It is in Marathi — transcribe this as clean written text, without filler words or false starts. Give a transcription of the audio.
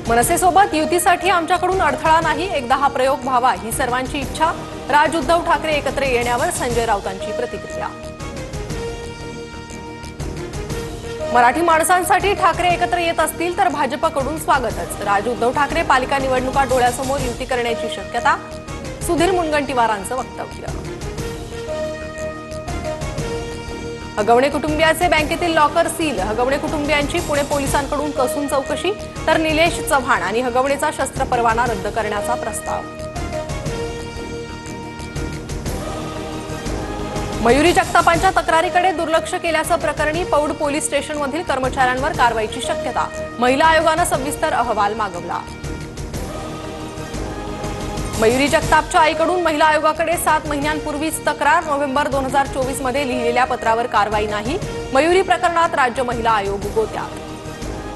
मनसेसोबत युतीसाठी आमच्याकडून अडथळा नाही, एकदा हा प्रयोग व्हावा ही सर्वांची इच्छा। राज उद्धव ठाकरे एकत्र येण्यावर संजय राऊतांची प्रतिक्रिया। मराठी माणसांसाठी ठाकरे एकत्र येत असतील तर भाजपकडून स्वागतच। राज उद्धव ठाकरे पालिका निवडणुका डोळ्यासमोर युती करण्याची शक्यता। सुधीर मुनगंटीवारांचं वक्तव्य। हगवणे कुटुंबियाचे बँकेतील लॉकर सील। हगवणे कुटुंबियांची पुणे पोलिसांकडून कसून चौकशी, तर निलेश चव्हाण आणि हगवणेचा शस्त्र परवाना रद्द करण्याचा प्रस्ताव। मयुरी जगतापांच्या तक्रारीकडे दुर्लक्ष केल्याचं प्रकरणी पौड पोलीस स्टेशनमधील कर्मचाऱ्यांवर कारवाईची शक्यता। महिला आयोगानं सविस्तर अहवाल मागवला। मयुरी जगतापच्या आईकडून महिला आयोगाकडे 7 महिन्यांपूर्वीच तक्रार। नोव्हेंबर 2024 मध्ये लिहिलेल्या पत्रावर कारवाई नाही। मयुरी प्रकरणात राज्य महिला आयोग गोत्यात।